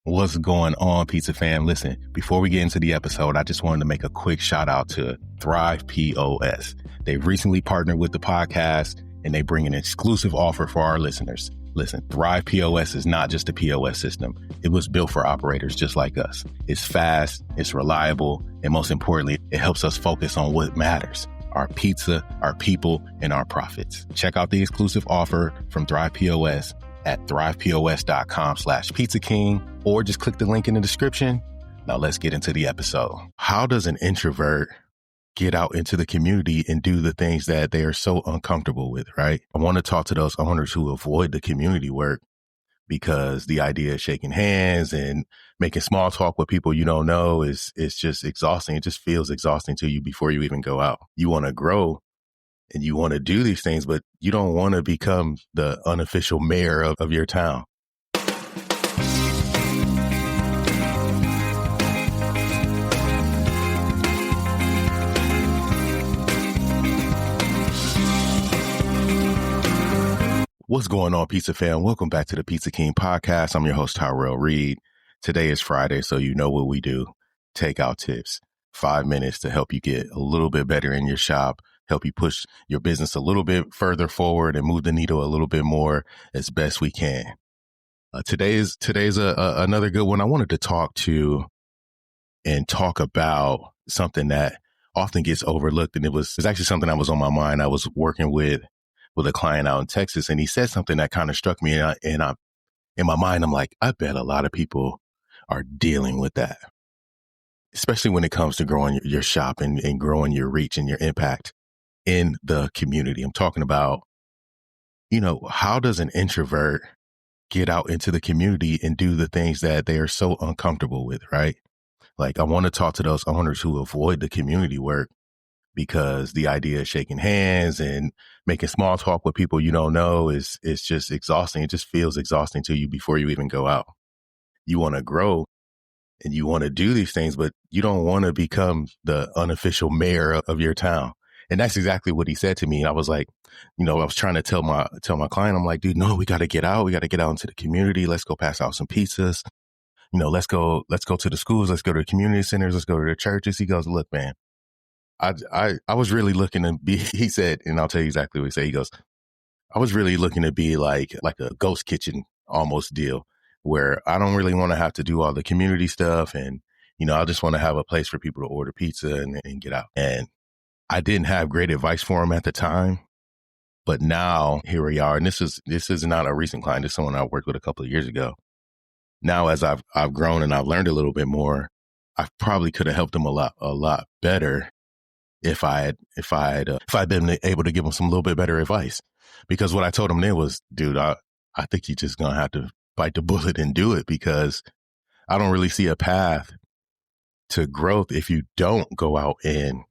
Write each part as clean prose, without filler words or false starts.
What's going on, Pizza Fam? Listen, before we get into the episode, I just wanted to make a quick shout out to Thrive POS. They've recently partnered with the podcast and they bring an exclusive offer for our listeners. Listen, Thrive POS is not just a POS system. It was built for operators just like us. It's fast, it's reliable, and most importantly, it helps us focus on what matters: our pizza, our people, and our profits. Check out the exclusive offer from Thrive POS at thrivepos.com/Pizza King, or just click the link in the description. Now let's get into the episode. How does an introvert get out into the community and do the things that they are so uncomfortable with, right? I want to talk to those owners who avoid the community work because the idea of shaking hands and making small talk with people you don't know is just exhausting. It just feels exhausting to you before you even go out. You want to grow and you want to do these things, but you don't want to become the unofficial mayor of your town. What's going on, Pizza Fam? Welcome back to the Pizza King podcast. I'm your host, Tyrell Reed. Today is Friday, so you know what we do. Takeout tips. 5 minutes to help you get a little bit better in your shop, help you push your business a little bit further forward and move the needle a little bit more as best we can. Today's another good one. I wanted to talk about something that often gets overlooked, and it's actually something that was on my mind. I was working with a client out in Texas, and he said something that kind of struck me, and I in my mind, I'm like, I bet a lot of people are dealing with that, especially when it comes to growing your shop and growing your reach and your impact in the community. I'm talking about, how does an introvert get out into the community and do the things that they are so uncomfortable with, right? Like, I want to talk to those owners who avoid the community work because the idea of shaking hands and making small talk with people you don't know is just exhausting. It just feels exhausting to you before you even go out. You want to grow and you want to do these things, but you don't want to become the unofficial mayor of your town. And that's exactly what he said to me. And I was like, I was trying to tell my client, I'm like, dude, no, we got to get out. We got to get out into the community. Let's go pass out some pizzas. Let's go to the schools. Let's go to the community centers. Let's go to the churches. He goes, look, man, I was really looking to be, he said, and I'll tell you exactly what he said. He goes, I was really looking to be like a ghost kitchen almost deal where I don't really want to have to do all the community stuff. And, I just want to have a place for people to order pizza and get out. And I didn't have great advice for him at the time, but now here we are. And this is not a recent client. This is someone I worked with a couple of years ago. Now, as I've grown and I've learned a little bit more, I probably could have helped him a lot better if I had been able to give him some little bit better advice. Because what I told him then was, dude, I think you're just going to have to bite the bullet and do it, because I don't really see a path to growth if you don't go out and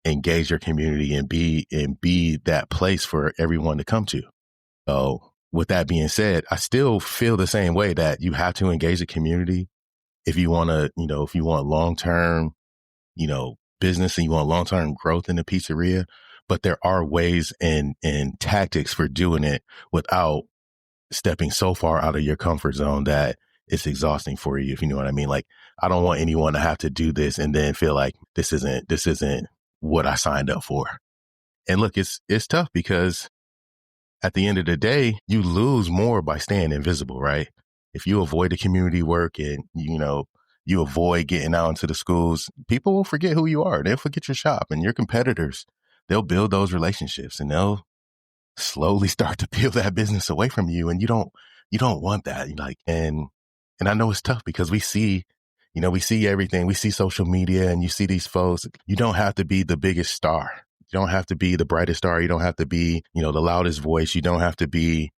engage your community and be that place for everyone to come to. So with that being said, I still feel the same way that you have to engage the community if you want to, if you want long-term, business and you want long-term growth in the pizzeria. But there are ways and tactics for doing it without stepping so far out of your comfort zone that it's exhausting for you, if you know what I mean. Like, I don't want anyone to have to do this and then feel like this isn't what I signed up for. And look, it's tough because at the end of the day, you lose more by staying invisible, right? If you avoid the community work and, you avoid getting out into the schools, people will forget who you are. They'll forget your shop, and your competitors, they'll build those relationships and they'll slowly start to peel that business away from you. And you don't want that. And I know it's tough because we see everything. We see social media and you see these folks. You don't have to be the biggest star. You don't have to be the brightest star. You don't have to be, the loudest voice. You don't have to be,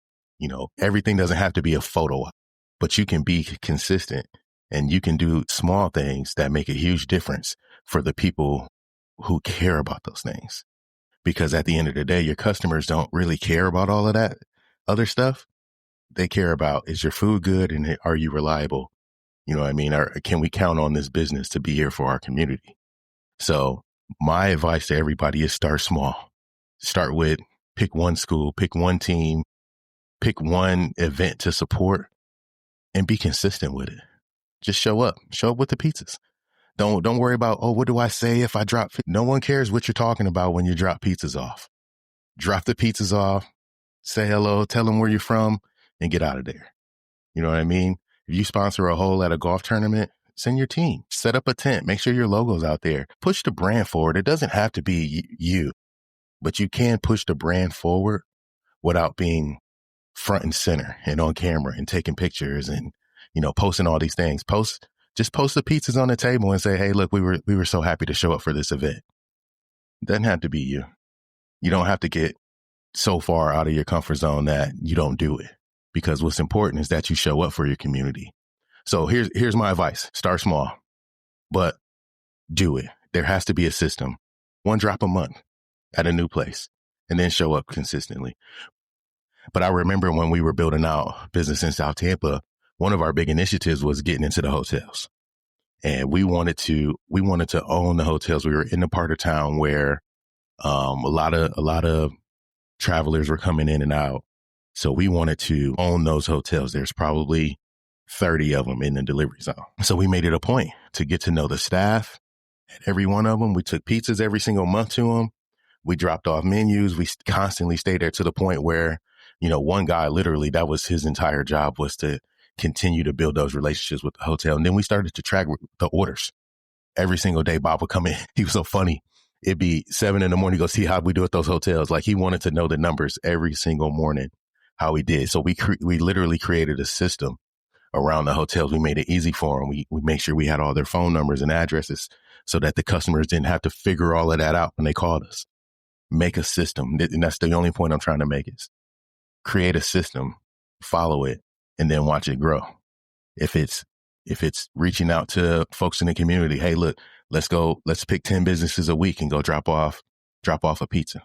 everything doesn't have to be a photo, but you can be consistent. And you can do small things that make a huge difference for the people who care about those things. Because at the end of the day, your customers don't really care about all of that other stuff. They care about, is your food good and are you reliable? You know what I mean? Or can we count on this business to be here for our community? So my advice to everybody is start small. Start with pick one school, pick one team, pick one event to support, and be consistent with it. Just show up with the pizzas. Don't worry about, oh, what do I say if I drop? No one cares what you're talking about when you drop pizzas off. Drop the pizzas off, say hello, tell them where you're from, and get out of there. You know what I mean? If you sponsor a hole at a golf tournament, send your team, set up a tent, make sure your logo's out there, push the brand forward. It doesn't have to be you, but you can push the brand forward without being front and center and on camera and taking pictures and, posting all these things. Just post the pizzas on the table and say, hey, look, we were so happy to show up for this event. It doesn't have to be you. You don't have to get so far out of your comfort zone that you don't do it, because what's important is that you show up for your community. So here's my advice. Start small, but do it. There has to be a system. 1 drop a month at a new place, and then show up consistently. But I remember when we were building out business in South Tampa, one of our big initiatives was getting into the hotels. And we wanted to own the hotels. We were in the part of town where a lot of travelers were coming in and out. So we wanted to own those hotels. There's probably 30 of them in the delivery zone. So we made it a point to get to know the staff at every one of them. We took pizzas every single month to them. We dropped off menus. We constantly stayed there to the point where, one guy, literally, that was his entire job, was to continue to build those relationships with the hotel. And then we started to track the orders. Every single day, Bob would come in. He was so funny. It'd be 7 a.m. Go see how we do at those hotels. Like, he wanted to know the numbers every single morning, how we did. So we literally created a system around the hotels. We made it easy for them. We made sure we had all their phone numbers and addresses so that the customers didn't have to figure all of that out when they called us. Make a system. And that's the only point I'm trying to make, is create a system, follow it, and then watch it grow. If it's reaching out to folks in the community, hey, look, let's pick 10 businesses a week and go drop off a pizza.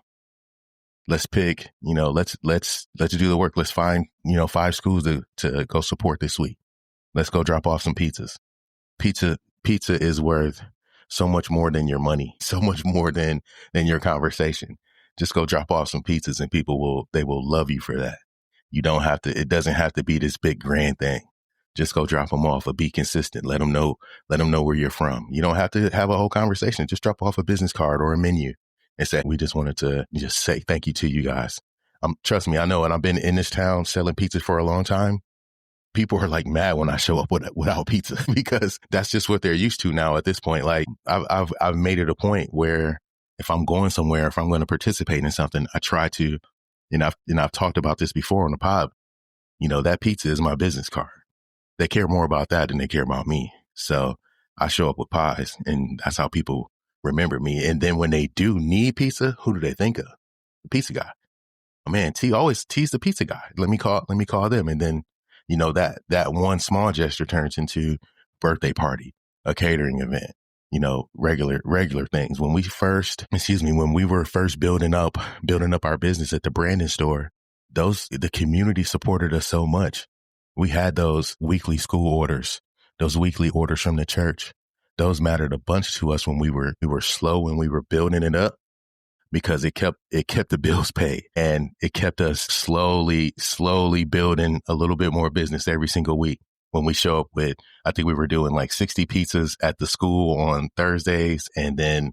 Let's pick, let's do the work. Let's find, 5 schools to go support this week. Let's go drop off some pizzas. Pizza is worth so much more than your money, so much more than your conversation. Just go drop off some pizzas and people will love you for that. It doesn't have to be this big grand thing. Just go drop them off, or be consistent. Let them know where you're from. You don't have to have a whole conversation. Just drop off a business card or a menu and say, we just wanted to just say thank you to you guys. Trust me, I know, and I've been in this town selling pizzas for a long time. People are like mad when I show up without pizza, because that's just what they're used to now at this point. Like, I've made it a point where if I'm going somewhere, if I'm going to participate in something, I try to, and I've talked about this before on the pod, that pizza is my business card. They care more about that than they care about me. So I show up with pies, and that's how people remember me. And then when they do need pizza, who do they think of? The pizza guy. Oh man, T's the pizza guy. Let me call them. And then, that one small gesture turns into birthday party, a catering event, regular things. When we were first building up our business at the Brandon store, the community supported us so much. We had those weekly school orders, those weekly orders from the church. Those mattered a bunch to us when we were slow, when we were building it up, because it kept the bills paid, and it kept us slowly building a little bit more business every single week. When we show up with, I think we were doing like 60 pizzas at the school on Thursdays, and then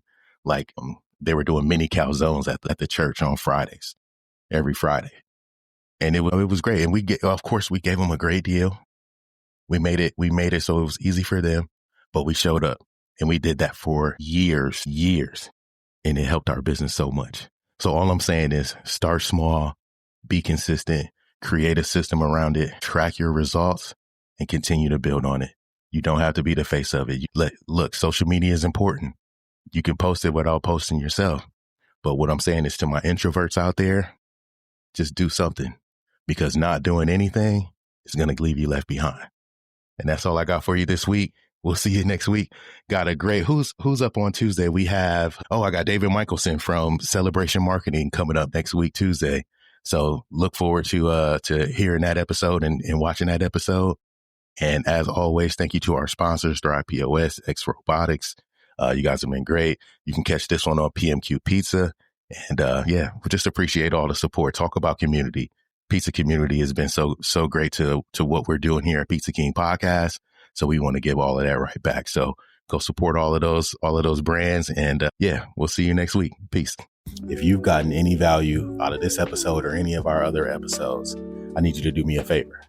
they were doing mini calzones at the church on Fridays, every Friday. And it was great. And of course we gave them a great deal. We made it so it was easy for them, but we showed up, and we did that for years, and it helped our business so much. So all I'm saying is, start small, be consistent, create a system around it, track your results, and continue to build on it. You don't have to be the face of it. Look, social media is important. You can post it without posting yourself. But what I'm saying is, to my introverts out there, just do something, because not doing anything is going to leave you left behind. And that's all I got for you this week. We'll see you next week. Got a great, who's up on Tuesday? We have, I got David Michelson from Celebration Marketing coming up next week, Tuesday. So look forward to hearing that episode and watching that episode. And as always, thank you to our sponsors, Thrive POS, X Robotics. You guys have been great. You can catch this one on PMQ Pizza. And we just appreciate all the support. Talk about community. Pizza community has been so great to what we're doing here at Pizza King Podcast. So we want to give all of that right back. So go support all of those brands. And we'll see you next week. Peace. If you've gotten any value out of this episode or any of our other episodes, I need you to do me a favor.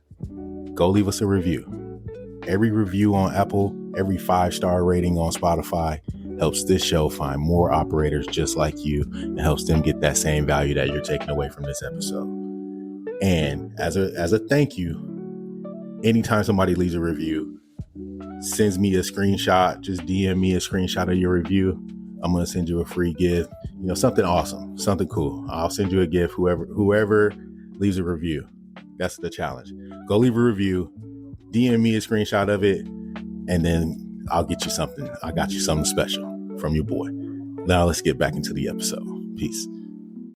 Go leave us a review. Every review on Apple, every 5-star rating on Spotify helps this show find more operators just like you and helps them get that same value that you're taking away from this episode. And as a thank you, anytime somebody leaves a review, sends me a screenshot, just DM me a screenshot of your review, I'm going to send you a free gift, something awesome, something cool. I'll send you a gift, whoever leaves a review. That's the challenge. Go leave a review, DM me a screenshot of it, and then I'll get you something. I got you something special from your boy. Now let's get back into the episode. Peace.